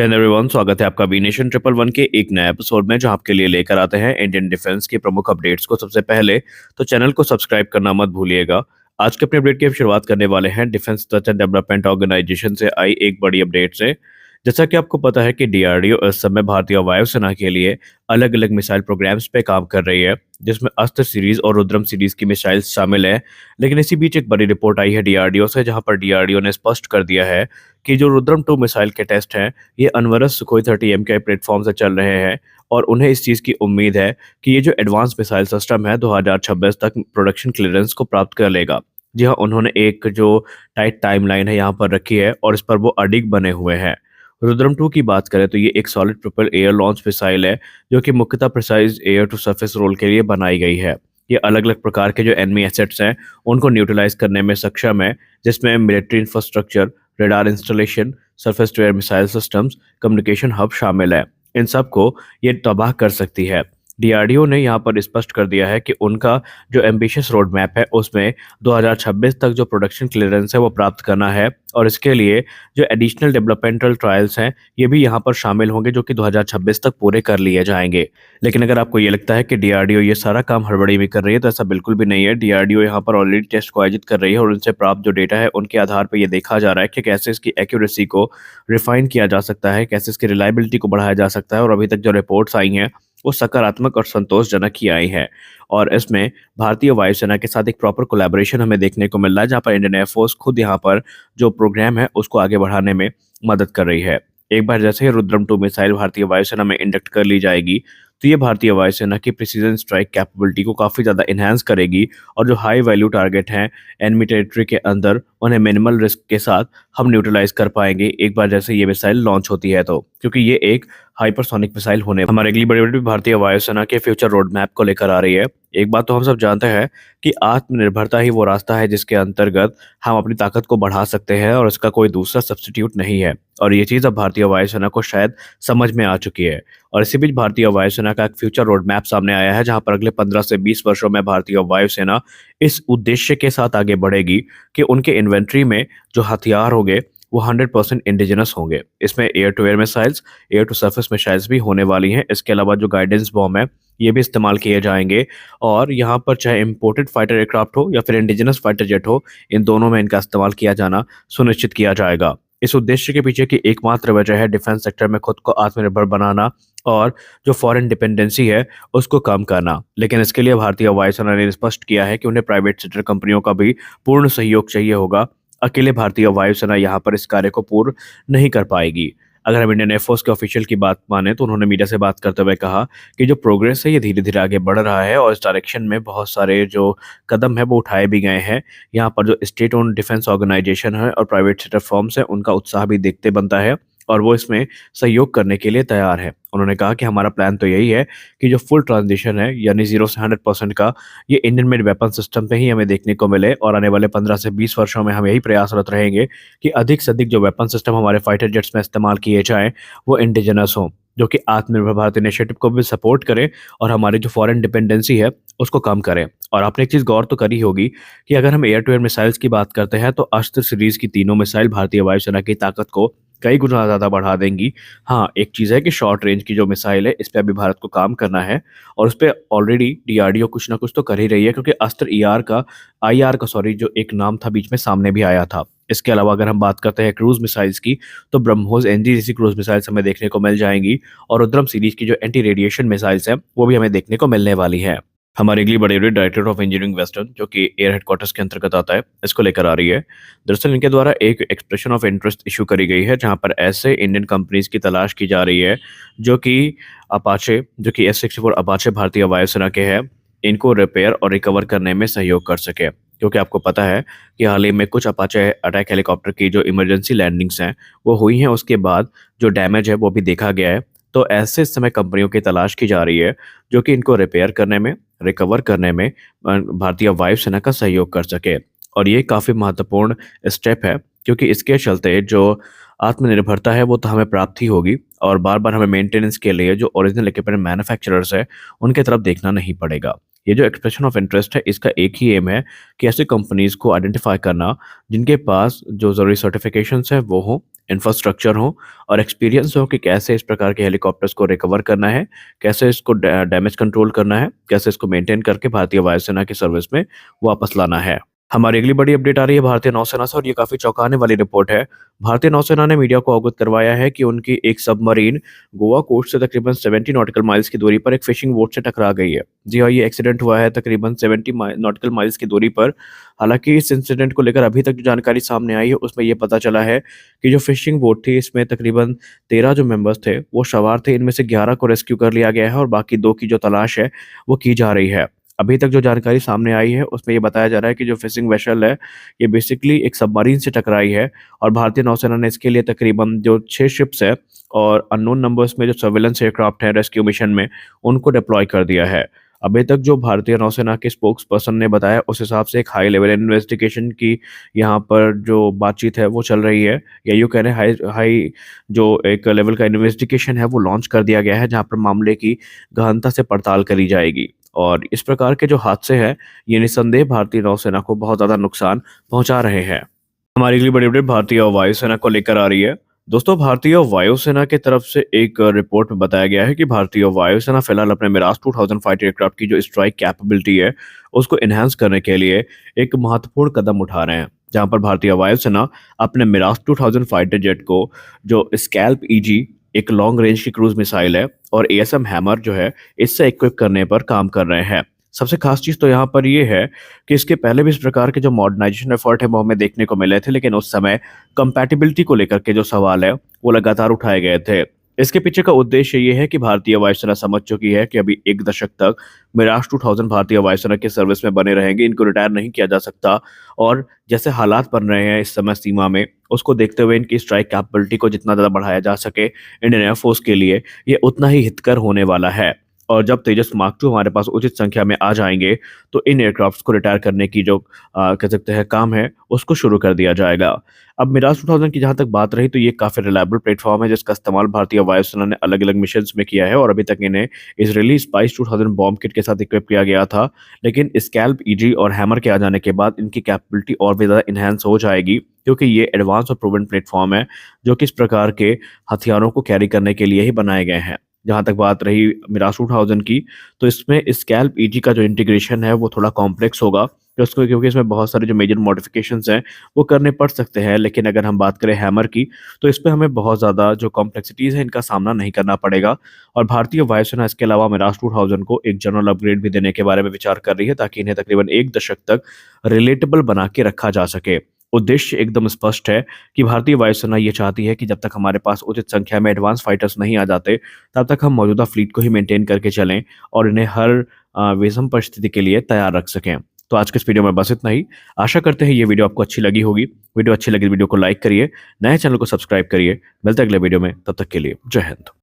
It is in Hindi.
हेलो एवरीवन, स्वागत है आपका बी नेशन ट्रिपल वन के एक नए एपिसोड में, जो आपके लिए लेकर आते हैं इंडियन डिफेंस की प्रमुख अपडेट्स को सबसे पहले। तो चैनल को सब्सक्राइब करना मत भूलिएगा। आज के अपने अपडेट की हम शुरुआत करने वाले हैं Defence Research and Development Organisation से आई एक बड़ी अपडेट से। जैसा कि आपको पता है कि डीआरडीओ इस समय भारतीय वायुसेना के लिए अलग अलग मिसाइल प्रोग्राम्स पे काम कर रही है, जिसमें अस्त्र सीरीज और रुद्रम सीरीज की मिसाइल्स शामिल है। लेकिन इसी बीच एक बड़ी रिपोर्ट आई है डीआरडीओ से, जहां पर डीआरडीओ ने स्पष्ट कर दिया है कि जो रुद्रम 2 मिसाइल के टेस्ट हैं, ये अनवरत सुखोई 30 के प्लेटफॉर्म से चल रहे हैं। और उन्हें इस चीज़ की उम्मीद है कि ये जो एडवांस मिसाइल सिस्टम है 2026 तक प्रोडक्शन क्लियरेंस को प्राप्त कर लेगा। जी हाँ, उन्होंने एक जो टाइट टाइमलाइन है यहाँ पर रखी है और इस पर वो अडिग बने हुए हैं। रुद्रम 2 की बात करें तो ये एक solid triple air launch missile है, जो कि मुख्यतः precise air to surface role के लिए बनाई गई है। ये अलग अलग प्रकार के जो एनिमी एसेट्स हैं उनको न्यूट्रलाइज करने में सक्षम है, जिसमें military infrastructure, radar installation, surface to air missile systems, communication hub शामिल है। इन सब को ये तबाह कर सकती है। डीआरडीओ ने यहाँ पर स्पष्ट कर दिया है कि उनका जो एम्बिशियस रोड मैप है उसमें 2026 तक जो प्रोडक्शन क्लियरेंस है वो प्राप्त करना है, और इसके लिए जो एडिशनल डेवलपमेंटल ट्रायल्स हैं ये भी यहाँ पर शामिल होंगे, जो कि 2026 तक पूरे कर लिए जाएंगे। लेकिन अगर आपको ये लगता है कि डीआरडीओ ये सारा काम हड़बड़ी में कर रही है, तो ऐसा बिल्कुल भी नहीं है। डीआरडीओ यहाँ पर ऑलरेडी टेस्ट को आयोजित कर रही है और उनसे प्राप्त जो डेटा है उनके आधार पर ये देखा जा रहा है कि कैसे इसकी एक्यूरेसी को रिफाइन किया जा सकता है, कैसे इसकी रिलायबिलिटी को बढ़ाया जा सकता है। और अभी तक जो रिपोर्ट्स आई हैं वो सकारात्मक और संतोषजनक ही आई हैं। और इसमें भारतीय वायुसेना के साथ एक प्रॉपर कोलैबोरेशन हमें देखने को मिल रहा है, जहाँ पर इंडियन एयरफोर्स खुद यहाँ पर जो प्रोग्राम है उसको आगे बढ़ाने में मदद कर रही है। एक बार जैसे ही रुद्रम 2 मिसाइल भारतीय वायुसेना में इंडक्ट कर ली जाएगी, तो ये भारतीय वायुसेना की प्रिसीजन स्ट्राइक कैपेबिलिटी को काफ़ी ज़्यादा इन्हांस करेगी, और जो हाई वैल्यू टारगेट हैं एनिमी टेरिटरी के अंदर, उन्हें मिनिमल रिस्क के साथ हम न्यूट्रलाइज कर पाएंगे एक बार जैसे ये मिसाइल लॉन्च होती है, तो क्योंकि ये एक हाइपरसोनिक मिसाइल होने हमारे अगली बड़ी बड़ी भारतीय वायुसेना के फ्यूचर रोड मैप को लेकर आ रही है। एक बात तो हम सब जानते हैं कि आत्मनिर्भरता ही वो रास्ता है जिसके अंतर्गत हम अपनी ताकत को बढ़ा सकते हैं, और इसका कोई दूसरा सब्स्टिट्यूट नहीं है। और ये चीज़ अब भारतीय वायुसेना को शायद समझ में आ चुकी है। और इसी बीच भारतीय वायुसेना का एक फ्यूचर रोड मैप सामने आया है, जहां पर अगले 15 से 20 वर्षों में भारतीय वायुसेना इस उद्देश्य के साथ आगे बढ़ेगी कि उनके इन्वेंट्री में जो हथियार होंगे वो 100% इंडिजिनस होंगे। इसमें air to air missiles, air to surface missiles भी होने वाली हैं। इसके अलावा जो गाइडेंस बॉम्ब है ये भी इस्तेमाल किए जाएंगे। और यहाँ पर चाहे इम्पोर्टेड फाइटर एयरक्राफ्ट हो या फिर इंडिजिनस फाइटर जेट हो, इन दोनों में इनका इस्तेमाल किया जाना सुनिश्चित किया जाएगा। इस उद्देश्य के पीछे की एकमात्र वजह है डिफेंस सेक्टर में खुद को आत्मनिर्भर बनाना और जो फॉरेन डिपेंडेंसी है उसको कम करना। लेकिन इसके लिए भारतीय वायुसेना ने स्पष्ट किया है कि उन्हें प्राइवेट सेक्टर कंपनियों का भी पूर्ण सहयोग चाहिए होगा। अकेले भारतीय वायुसेना यहाँ पर इस कार्य को पूर्ण नहीं कर पाएगी। अगर हम इंडियन एयरफोर्स के ऑफिशियल की बात माने तो उन्होंने मीडिया से बात करते हुए कहा कि जो प्रोग्रेस है ये धीरे धीरे आगे बढ़ रहा है, और इस डायरेक्शन में बहुत सारे जो कदम है वो उठाए भी गए हैं। यहाँ पर जो स्टेट ओन डिफेंस ऑर्गेनाइजेशन है और प्राइवेट सेक्टर फर्म्स है उनका उत्साह भी देखते बनता है, और वो इसमें सहयोग करने के लिए तैयार है। उन्होंने कहा कि हमारा प्लान तो यही है कि जो फुल ट्रांजिशन है यानी 0 से 100% का, ये इंडियन मेड वेपन सिस्टम पे ही हमें देखने को मिले। और आने वाले 15 से 20 वर्षों में हम यही प्रयासरत रहेंगे कि अधिक से अधिक जो वेपन सिस्टम हमारे फाइटर जेट्स में इस्तेमाल किए जाएं वो इंडिजिनस हों, जो कि आत्मनिर्भर भारत इनिशिएटिव को भी सपोर्ट करें और हमारी जो फॉरेन डिपेंडेंसी है उसको कम करें। और आपने एक चीज़ गौर तो करी होगी कि अगर हम एयर टू एयर मिसाइल्स की बात करते हैं तो अस्त्र सीरीज की तीनों मिसाइल भारतीय वायुसेना की ताकत को कई गुना ज़्यादा बढ़ा देंगी। हाँ, एक चीज़ है कि शॉर्ट रेंज की जो मिसाइल है इस पे अभी भारत को काम करना है, और उस पे ऑलरेडी डीआरडीओ कुछ ना कुछ तो कर ही रही है, क्योंकि अस्त्र आईआर का सॉरी जो एक नाम था बीच में सामने भी आया था। इसके अलावा अगर हम बात करते हैं क्रूज मिसाइल्स की, तो ब्रह्मोस एनजी जैसी क्रूज मिसाइल्स हमें देखने को मिल जाएंगी, और रुद्रम सीरीज की जो एंटी रेडिएशन मिसाइल्स हैं वो भी हमें देखने को मिलने वाली है। हमारी अगली बड़ी update director of engineering western, जो कि एयर हेडक्वार्टर्स के अंतर्गत आता है, इसको लेकर आ रही है। दरअसल इनके द्वारा एक एक्सप्रेशन ऑफ इंटरेस्ट इशू करी गई है, जहां पर ऐसे इंडियन कंपनीज की तलाश की जा रही है जो कि F-64 अपाचे भारतीय वायुसेना के हैं, इनको रिपेयर और रिकवर करने में सहयोग कर सके। क्योंकि आपको पता है कि हाल ही में कुछ अपाचे अटैक हेलीकॉप्टर की जो इमरजेंसी लैंडिंग्स हैं वो हुई हैं, उसके बाद जो डैमेज है वो भी देखा गया है। तो ऐसे इस समय कंपनियों की तलाश की जा रही है जो कि इनको रिपेयर करने में, रिकवर करने में भारतीय वायुसेना का सहयोग कर सके। और ये काफ़ी महत्वपूर्ण स्टेप है, क्योंकि इसके चलते जो आत्मनिर्भरता है वो तो हमें प्राप्त ही होगी, और बार बार हमें मेंटेनेंस के लिए जो ओरिजिनल इक्विपमेंट मैन्युफैक्चरर्स है उनके तरफ देखना नहीं पड़ेगा। ये जो एक्सप्रेशन ऑफ इंटरेस्ट है इसका एक ही एम है कि ऐसे कंपनीज को आइडेंटिफाई करना जिनके पास जो ज़रूरी सर्टिफिकेशंस है वो हों, इंफ्रास्ट्रक्चर हो और एक्सपीरियंस हो कि कैसे इस प्रकार के हेलीकॉप्टर्स को रिकवर करना है, कैसे इसको डैमेज कंट्रोल करना है, कैसे इसको मेंटेन करके भारतीय वायुसेना की सर्विस में वापस लाना है। हमारी अगली बड़ी अपडेट आ रही है भारतीय नौसेना से और ये काफ़ी चौंकाने वाली रिपोर्ट है। भारतीय नौसेना ने मीडिया को अवगत करवाया है कि उनकी एक सबमरीन गोवा कोस्ट से तकरीबन 70 नॉटिकल माइल्स की दूरी पर एक फिशिंग बोट से टकरा गई है। जी हाँ, ये एक्सीडेंट हुआ है तकरीबन 70 नॉटिकल माइल्स की दूरी पर। हालांकि इस इंसिडेंट को लेकर अभी तक जो जानकारी सामने आई है उसमें ये पता चला है कि जो फिशिंग बोट थी इसमें तकरीबन 13 जो मेंबर्स थे वो सवार थे। इनमें से 11 को रेस्क्यू कर लिया गया है और बाकी 2 की जो तलाश है वो की जा रही है। अभी तक जो जानकारी सामने आई है उसमें ये बताया जा रहा है कि जो फिशिंग वेसल है ये बेसिकली एक सबमरीन से टकराई है और भारतीय नौसेना ने इसके लिए तकरीबन जो 6 शिप्स है और अननोन नंबर्स में जो सर्वेलेंस एयरक्राफ्ट है रेस्क्यू मिशन में उनको डिप्लॉय कर दिया है। अभी तक जो भारतीय नौसेना के स्पोक्स पर्सन ने बताया उस हिसाब से एक हाई लेवल इन्वेस्टिगेशन की यहाँ पर जो बातचीत है वो चल रही है, या यूँ कह रहे हैं हाई हाई जो एक लेवल का इन्वेस्टिगेशन है वो लॉन्च कर दिया गया है जहाँ पर मामले की गहनता से पड़ताल करी जाएगी। और इस प्रकार के जो हादसे हैं ये निस्संदेह भारतीय नौसेना को बहुत ज़्यादा नुकसान पहुंचा रहे हैं। हमारी अगली बड़ी अपडेट भारतीय वायुसेना को लेकर आ रही है। दोस्तों, भारतीय वायुसेना की तरफ से एक रिपोर्ट में बताया गया है कि भारतीय वायुसेना फिलहाल अपने मिराज 2000 फाइटर एयरक्राफ्ट की जो स्ट्राइक कैपेबिलिटी है उसको इनहेंस करने के लिए एक महत्वपूर्ण कदम उठा रहे हैं, जहां पर भारतीय वायुसेना अपने मिराज 2000 फाइटर जेट को जो स्कैल्प ईजी एक लॉन्ग रेंज की क्रूज मिसाइल है और एएसएम हैमर जो है इससे इक्विप करने पर काम कर रहे हैं। सबसे खास चीज़ तो यहाँ पर ये है कि इसके पहले भी इस प्रकार के जो मॉडर्नाइजेशन एफर्ट है वो हमें देखने को मिले थे, लेकिन उस समय कंपैटिबिलिटी को लेकर के जो सवाल है वो लगातार उठाए गए थे। इसके पीछे का उद्देश्य ये है कि भारतीय वायुसेना समझ चुकी है कि अभी 1 दशक तक मिराज 2000 भारतीय वायुसेना की सर्विस में बने रहेंगे, इनको रिटायर नहीं किया जा सकता। और जैसे हालात बन रहे हैं इस समय सीमा में, उसको देखते हुए इनकी स्ट्राइक कैपेबिलिटी को जितना ज़्यादा बढ़ाया जा सके इंडियन एयरफोर्स के लिए ये उतना ही हितकर होने वाला है। और जब तेजस मार्क 2 हमारे पास उचित संख्या में आ जाएंगे तो इन एयरक्राफ्ट्स को रिटायर करने की जो कह सकते हैं काम है उसको शुरू कर दिया जाएगा। अब मिराज 2000 की जहाँ तक बात रही तो ये काफ़ी रिलायबल प्लेटफॉर्म है जिसका इस्तेमाल भारतीय वायुसेना ने अलग अलग मिशन में किया है और अभी तक इन्हें इजरायली स्पाइस 2000 बॉम्ब किट के साथ इक्विप किया गया था। लेकिन स्कैल्प ईजी और हैमर के आ जाने के बाद इनकी कैपेबिलिटी और भी ज़्यादा इन्हेंस हो जाएगी, क्योंकि ये एडवांस और प्रूवन प्लेटफॉर्म है जो कि इस प्रकार के हथियारों को कैरी करने के लिए ही बनाए गए हैं। जहाँ तक बात रही मिराज 2000 की, तो इसमें स्कैल्प ईजी का जो इंटीग्रेशन है वो थोड़ा कॉम्प्लेक्स होगा, क्योंकि इसमें बहुत सारे जो मेजर मॉडिफिकेशंस हैं वो करने पड़ सकते हैं। लेकिन अगर हम बात करें हैमर की तो इस पे हमें बहुत ज़्यादा जो कॉम्प्लेक्सिटीज़ है इनका सामना नहीं करना पड़ेगा। और भारतीय वायुसेना इसके अलावा मिराज 2000 को एक जनरल अपग्रेड भी देने के बारे में विचार कर रही है ताकि इन्हें तकरीबन 1 दशक तक रिलेटेबल बना के रखा जा सके। उद्देश्य एकदम स्पष्ट है कि भारतीय वायुसेना ये चाहती है कि जब तक हमारे पास उचित संख्या में एडवांस फाइटर्स नहीं आ जाते तब तक हम मौजूदा फ्लीट को ही मेंटेन करके चलें और इन्हें हर विषम परिस्थिति के लिए तैयार रख सकें। तो आज के इस वीडियो में बस इतना ही। आशा करते हैं ये वीडियो आपको अच्छी लगी होगी। वीडियो अच्छी लगी वीडियो को लाइक करिए, नए चैनल को सब्सक्राइब करिए। मिलते हैं अगले वीडियो में, तब तक के लिए जय हिंद।